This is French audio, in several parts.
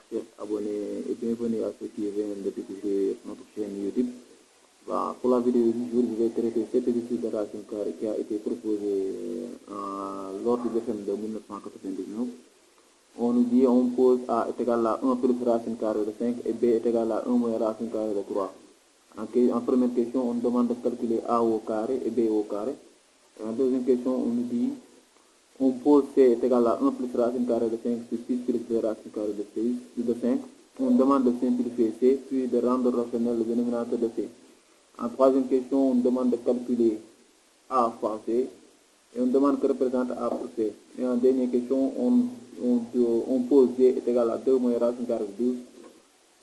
chers abonnés et bienvenue à ceux qui viennent de découvrir notre chaîne YouTube. Pour la vidéo du jour, je vais traiter cet exercice de racine carrée qui a été proposé lors du BFM de 1999. On nous dit on pose A est égal à 1 plus racine carrée de 5 et B est égal à 1 moins racine carrée de 3. En première question, on demande de calculer A au carré et B au carré. Et en deuxième question, on nous dit on pose C est égal à 1 plus racine carrée de 5 sur 6 plus 2 racine carrée de 5. On demande de simplifier C, puis de rendre rationnel le dénominateur de C. En troisième question, on demande de calculer A fois C et on demande que représente A pour C. Et en dernière question, on pose D est égal à 2 moins racine carrée de 12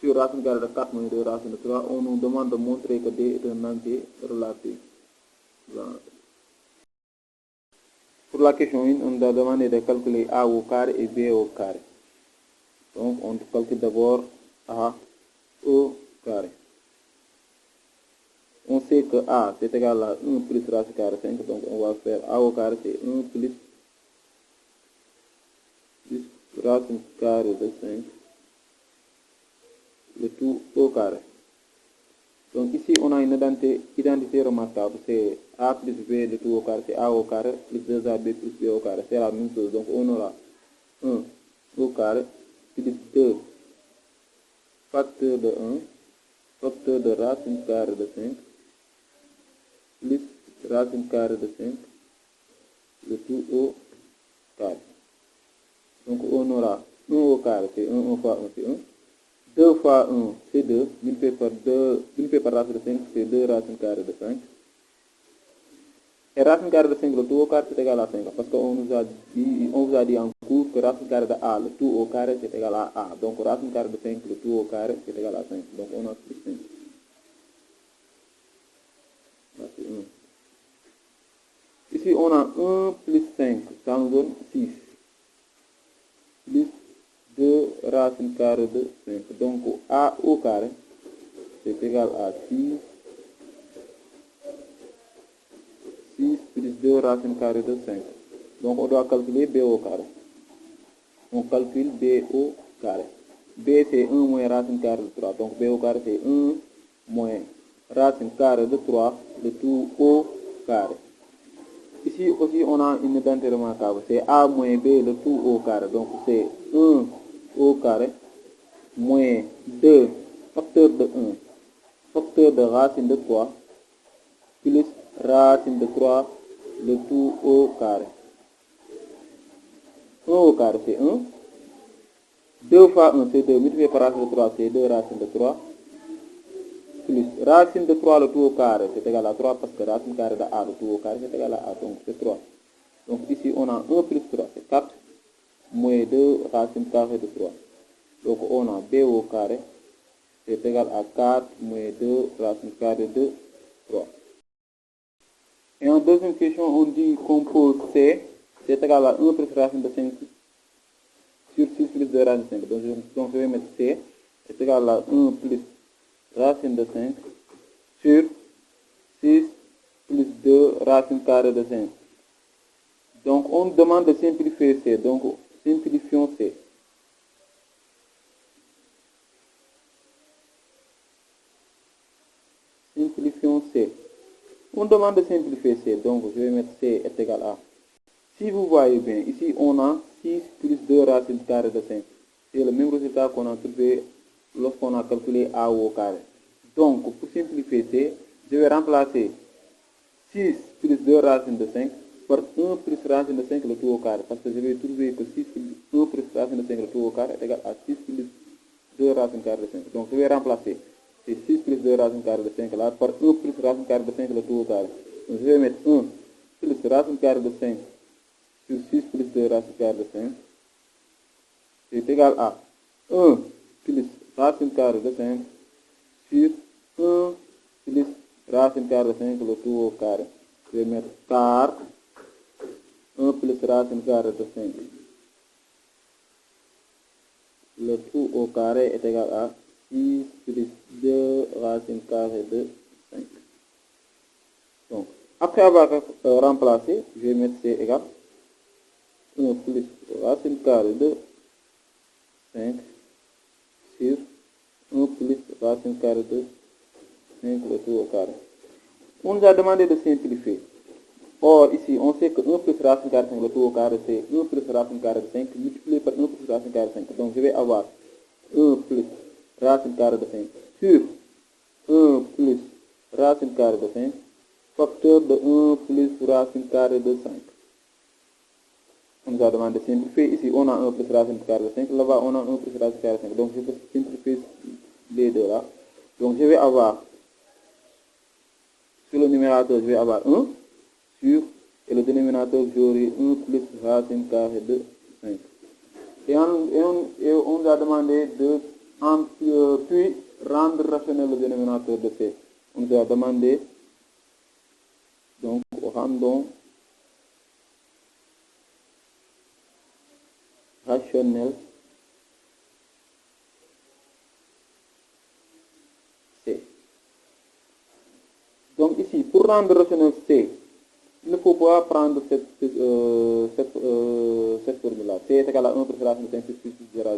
sur racine carrée de 4 moins 2 racine de 3. On nous demande de montrer que D est un entier relatif. Voilà. Pour la question 1, on a demandé de calculer A au carré et B au carré. Donc, on calcule d'abord A au carré. On sait que A c'est égal à 1 plus racine carrée de 5, donc on va faire A au carré c'est 1 plus racine carrée de 5, le tout au carré. Donc ici on a une identité remarquable, c'est A plus B le tout au carré, c'est A au carré plus 2AB plus B au carré, c'est la même chose. Donc on aura 1 au carré plus 2 facteur de 1 facteur de racine carrée de 5 plus racine carrée de 5, le tout au carré. Donc on aura 1 au carré, c'est 1 fois 1, c'est 1. 2 fois 1, c'est 2, multiplié par racine de 5, c'est 2 racine carrée de 5. Et racine carrée de 5, le tout au carré, c'est égal à 5, parce qu'on vous a dit en cours que racine carrée de A, le tout au carré, c'est égal à A. Donc racine carrée de 5, le tout au carré, c'est égal à 5. Donc on a plus 5. Là, c'est 1. Ici, on a 1 plus 5, ça nous donne 6. Plus 2 racine carrée de 5. Donc A au carré, c'est égal à 6 plus 2 racine carrée de 5. Donc on doit calculer B au carré. On calcule B au carré. B c'est 1 moins racine carrée de 3. Donc B au carré c'est 1 moins racine carrée de 3, le tout au carré. Ici aussi on a une identité remarquable, c'est A moins B le tout au carré. Donc c'est 1 au carré moins 2 facteur de 1 facteur de racine de 3 plus racine de 3 le tout au carré. 1 au carré c'est 1. 2 fois 1 c'est 2, multiplié par racine de 3 c'est 2 racine de 3 plus racine de 3 le tout au carré c'est égal à 3 parce que racine carrée de A le tout au carré c'est égal à A, donc c'est 3. Donc ici on a 1 plus 3 c'est 4 moins 2 racine carrée de 3. Donc on a B au carré c'est égal à 4 moins 2 racine carrée de 3. Et en deuxième question, on dit qu'on pose C, c'est égal à 1 plus racine de 5 sur 6 plus 2 racine de 5. Donc je vais mettre C, c'est égal à 1 plus racine de 5 sur 6 plus 2 racine carrée de 5. Donc on demande de simplifier C, donc simplifions C. Simplifions C. On demande de simplifier C, donc je vais mettre C est égal à. Si vous voyez bien, ici on a 6 plus 2 racine carrée de 5. C'est le même résultat qu'on a trouvé lorsqu'on a calculé A au carré. Donc pour simplifier C, je vais remplacer 6 plus 2 racine de 5 par 1 plus racine de 5 le tout au carré. Parce que je vais trouver que 1 plus racine de 5 le tout au carré est égal à 6 plus 2 racine carrée de 5. Donc je vais remplacer c'est 6 plus 2 racine carrée de 5 là par 1 plus racine carrée de 5 le tout au carré. Donc je vais mettre 1 plus racine carrée de 5 sur 6 plus 2 racine carrée de 5 c'est égal à 1 plus racine carrée de 5 sur 1 plus racine carrée de 5 le tout au carré. Je vais mettre car 1 plus racine carrée de 5 le tout au carré est égal à 6 plus 2 racine carrée de 5. Donc, après avoir remplacé, je vais mettre C égale 1 plus racine carrée de 5 sur 1 plus racine carrée de 5 le tout au carré. On nous a demandé de simplifier. Or, ici, on sait que 1 plus racine carrée de 5 le tout au carré, c'est 1 plus racine carrée de 5 multiplié par 1 plus racine carrée de 5. Donc, je vais avoir 1 plus racine carrée de 5 sur 1 plus racine carrée de 5 facteur de 1 plus racine carrée de 5. On nous a demandé de simplifier. Ici, on a 1 plus racine carrée de 5. Là-bas, on a 1 plus racine carrée de 5. Donc, je peux simplifier les deux là. Donc, je vais avoir, sur le numérateur, je vais avoir 1 sur, et le dénominateur, j'aurai 1 plus racine carrée de 5. Et on nous a demandé de puis rendre rationnel le dénominateur de C. On nous a demandé, donc, rendons rationnel C. Donc ici, pour rendre rationnel C, il ne faut pas prendre cette formule-là. C est égal à 1 plus racine de 5 plus 0 à 1.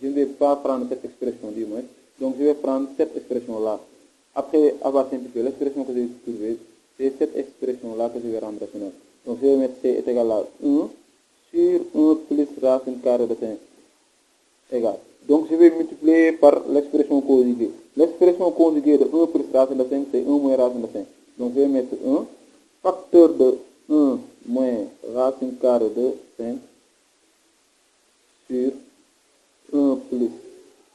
Je ne vais pas prendre cette expression du moins. Donc je vais prendre cette expression-là. Après avoir simplifié l'expression que j'ai trouvée, c'est cette expression-là que je vais rendre rationnelle. Donc je vais mettre C est égal à 1 sur 1 plus racine carrée de 5 égal. Donc je vais multiplier par l'expression conjuguée. L'expression conjuguée de 1 plus racine de 5, c'est 1 moins racine de 5. Donc je vais mettre 1 facteur de 1 moins racine carrée de 5 sur 1 plus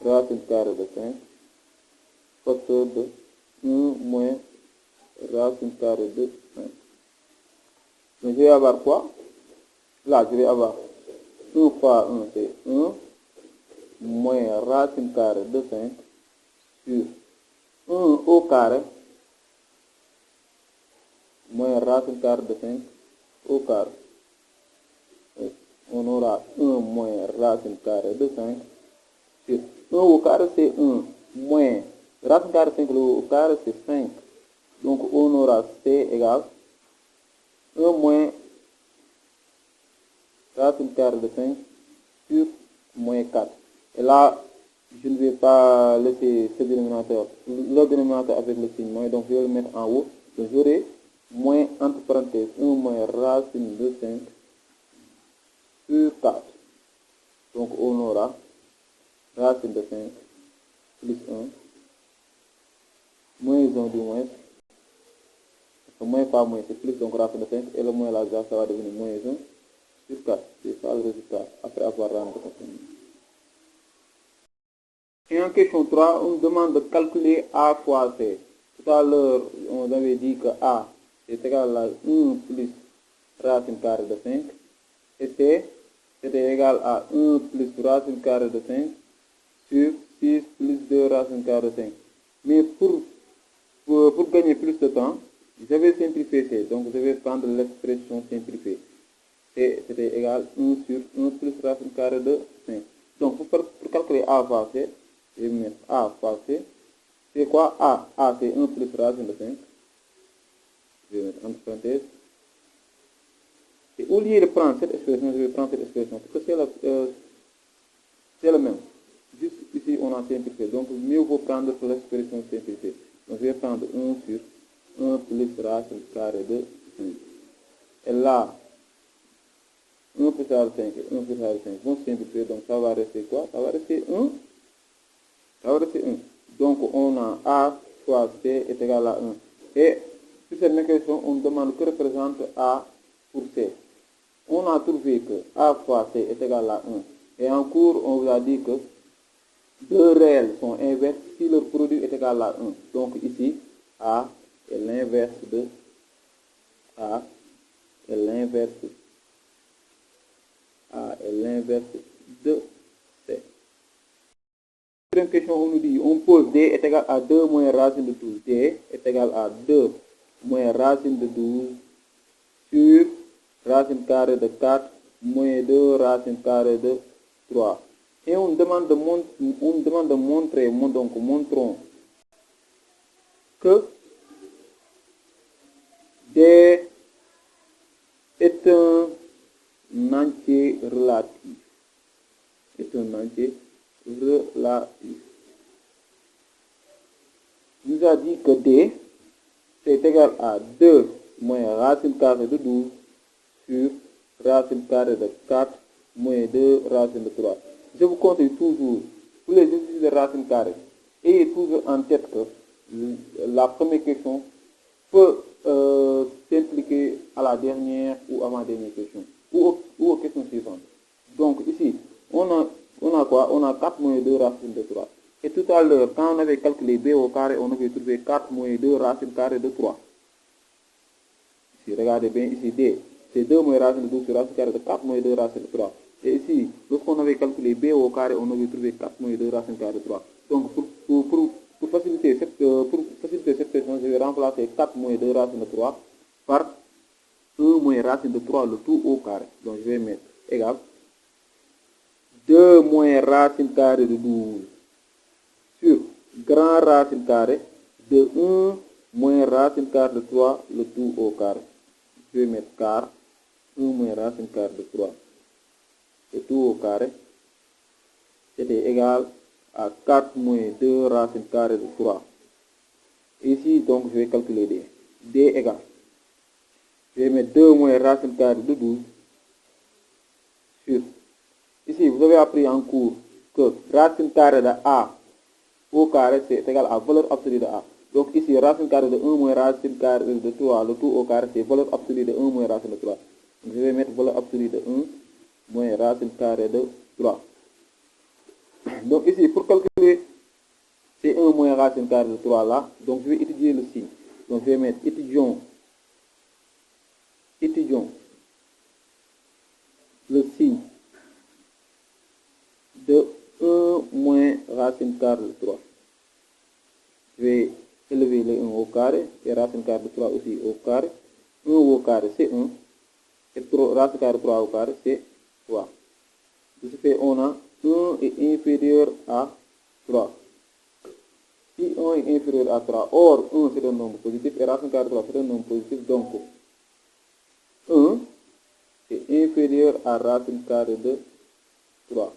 racine carrée de 5 facteur de 1 moins racine carrée de 5. Donc je vais avoir quoi? Là, je vais avoir 1 fois 1, c'est 1 moins racine carrée de 5 sur 1 au carré moins racine carrée de 5 au carré. On aura 1 moins racine carrée de 5 sur 1 au carré, c'est 1 moins racine carrée de 5 au carré, c'est 5. Donc on aura C égale 1 moins racine carrée de 5 sur moins 4. Et là, je ne vais pas laisser ce dénominateur, le dénominateur avec le signe moins, donc je vais le mettre en haut. Donc j'aurai moins entre parenthèses 1 moins racine de 5 sur 4. Donc on aura racine de 5 plus 1 moins 1 du moins. Moins par moins, c'est plus, donc racine de 5, et le moins là, ça va devenir moins 1 sur 4. C'est ça le résultat, après avoir rendu compte. Et en question 3, on demande de calculer A fois C. Tout à l'heure, on avait dit que A est égal à 1 plus racine carrée de 5, et C c'était égal à 1 plus racine carrée de 5 sur 6 plus 2 racine carrée de 5. Mais pour gagner plus de temps, je vais simplifier C, donc je vais prendre l'expression simplifiée. C c'était égal à 1 sur 1 plus racine carrée de 5. Donc pour calculer A fois C, je vais mettre A fois C. C'est quoi A? A c'est 1 plus racine de 5. Je vais mettre entre parenthèses. Et au lieu de prendre cette expression, je vais prendre cette expression, parce que c'est le même. Juste ici, on a simplifié. Donc mieux vaut prendre l'expression simplifiée. Donc je vais prendre 1 sur 1 plus racine carrée de 5. Et là, 1 plus racine de 5 et 1 plus racine de 5 vont simplifier. Donc ça va rester quoi? Ça va rester 1. Ça va rester 1. Donc on a A fois C est égal à 1. Et sur cette même question, on demande que représente A pour C. On a trouvé que A fois C est égal à 1. Et en cours, on vous a dit que deux réels sont inverses si leur produit est égal à 1. Donc ici, A est l'inverse de A est l'inverse de C. Deuxième question, on nous dit, on pose D est égal à 2 moins racine de 12. D est égal à 2 moins racine de 12 sur racine carrée de 4 moins 2 racine carrée de 3. Et on demande de montrer, donc montrons que D est un entier relatif. Est un entier relatif. Il nous a dit que D, c'est égal à 2 moins racine carrée de 12 sur racine carrée de 4 moins 2 racine de 3. Je vous conseille toujours, pour les exercices de racine carrée, ayez toujours en tête que la première question peut s'impliquer à la dernière ou avant-dernière question, ou aux questions suivantes. Donc ici, on a quoi? On a 4 moins 2 racine de 3. Et tout à l'heure, quand on avait calculé b au carré, on avait trouvé 4 moins 2 racine carrée de 3. Ici, regardez bien, ici D, c'est 2 moins racine de 12 sur racine carrée de 4 moins 2 racine de 3. Et ici, lorsqu'on avait calculé b au carré, on avait trouvé 4 moins 2 racine carrée de 3. Donc, pour faciliter cette question, je vais remplacer 4 moins 2 racine de 3 par 1 moins racine de 3, le tout au carré. Donc, je vais mettre égal 2 moins racine carrée de 12 sur grand racine carré de 1 moins racine carrée de 3, le tout au carré. Je vais mettre car 1 moins racine carrée de 3, le tout au carré, c'était égal à 4 moins 2 racine carrée de 3. Ici, donc, je vais calculer D. D égale, je vais mettre 2 moins racine carrée de 12 sur, ici, vous avez appris en cours que racine carrée de A au carré, c'est égal à valeur absolue de A. Donc ici, racine carrée de 1 moins racine carrée de 3, le tout au carré, c'est valeur absolue de 1 moins racine de 3. Donc je vais mettre valeur absolue de 1 moins racine carrée de 3. Donc ici, pour calculer ces 1 moins racine carrée de 3 là, donc je vais étudier le signe. Donc je vais mettre étudions le signe de 1 moins racine carrée de 3. Je vais élever les 1 au carré et racine carrée de 3 aussi au carré. 1 au carré c'est 1 et racine carrée de 3 au carré c'est 3. De ce fait, on a 1 est inférieur à 3. Si 1 est inférieur à 3, or 1 c'est un nombre positif et racine carrée de 3 c'est un nombre positif, donc 1 est inférieur à racine carrée de 3.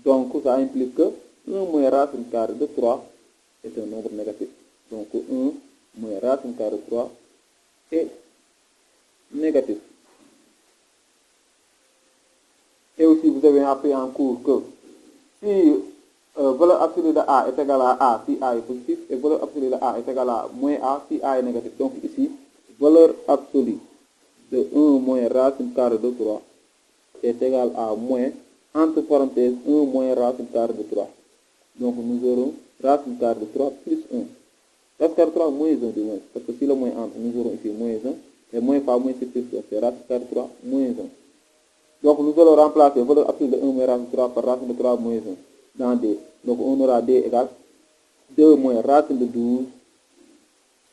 Donc ça implique que 1 moins racine carrée de 3 est un nombre négatif. Donc 1 moins racine carrée de 3 est négatif. Et aussi, vous avez appris en cours que si valeur absolue de A est égale à A si A est positif, et valeur absolue de A est égale à moins A si A est négatif. Donc ici, valeur absolue de 1 moins racine carrée de 3 est égale à moins, entre parenthèses, 1 moins racine carrée de 3. Donc nous aurons racine carrée de 3 plus 1. Racine carrée de 3 moins 1 du moins, parce que si le moins entre, nous aurons ici moins 1, et moins fois moins c'est plus 1, c'est racine carrée de 3 moins 1. Donc nous allons remplacer valeur absolue de 1 moins racine de 3 par racine de 3 moins 1 dans D. Donc on aura D égale 2 moins racine de 12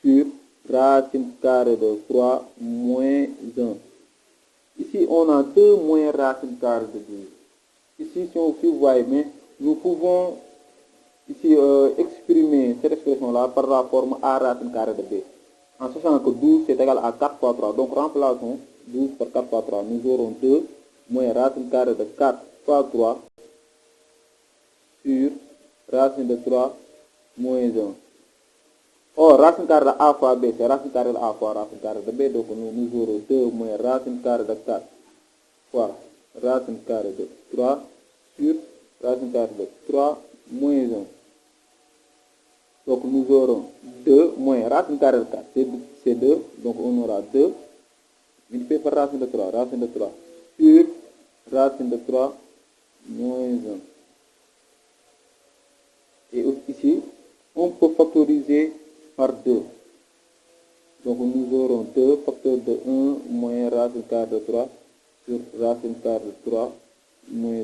sur racine carrée de 3 moins 1. Ici on a 2 moins racine carrée de 12. Ici, si vous voyez bien, nous pouvons ici exprimer cette expression-là par la forme A racine carrée de B. En sachant que 12 c'est égal à 4 fois 3. Donc remplaçons 12 par 4 fois 3. Nous aurons 2 moins racine carrée de 4 fois 3 sur racine de 3 moins 1. Or, racine carrée de A fois B, c'est racine carrée de A fois racine carrée de B. Donc nous aurons 2 moins racine carrée de 4 fois racine carrée de 3 sur racine carrée de 3 moins 1. Donc nous aurons 2 moins racine carrée de 4, c'est 2. Donc on aura 2 multiplié par racine de 3 sur racine de 3 moins 1. Et ici, on peut factoriser par 2. Donc nous aurons 2 facteur de 1 moins racine carrée de 3 sur racine carrée de 3 moins 1.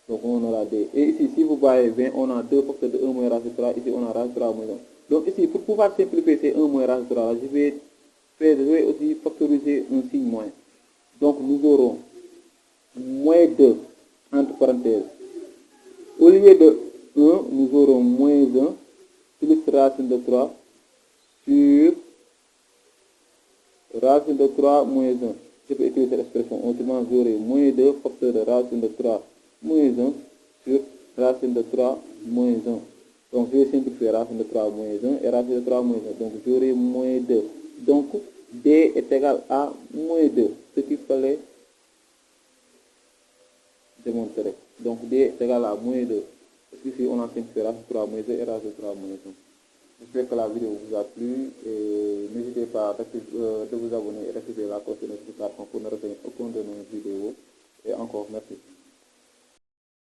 Donc on aura D. Et ici, si vous voyez bien, on a 2 facteurs de 1 moins racine de 3. Ici, on a racine de 3 moins 1. Donc ici, pour pouvoir simplifier ces 1 moins racine de 3, je vais aussi factoriser un signe moins. Donc nous aurons moins 2, entre parenthèses. Au lieu de 1, nous aurons moins 1 plus racine de 3 sur racine de 3 moins 1. Je peux utiliser cette expression. Autrement, j'aurai moins 2 facteur de racine de 3 moins 1 sur racine de 3 moins 1. Donc je vais simplifier racine de 3 moins 1 et racine de 3 moins 1. Donc j'aurai moins 2. Donc D est égal à moins 2. Ce qu'il fallait démontrer. Donc D est égal à moins 2. Parce qu'ici on a simplifié racine de 3 moins 2 et racine de 3 moins 1. J'espère que la vidéo vous a plu et n'hésitez pas de vous abonner et d'activer la cloche de notification pour ne rater aucune de nos vidéos. Et encore merci.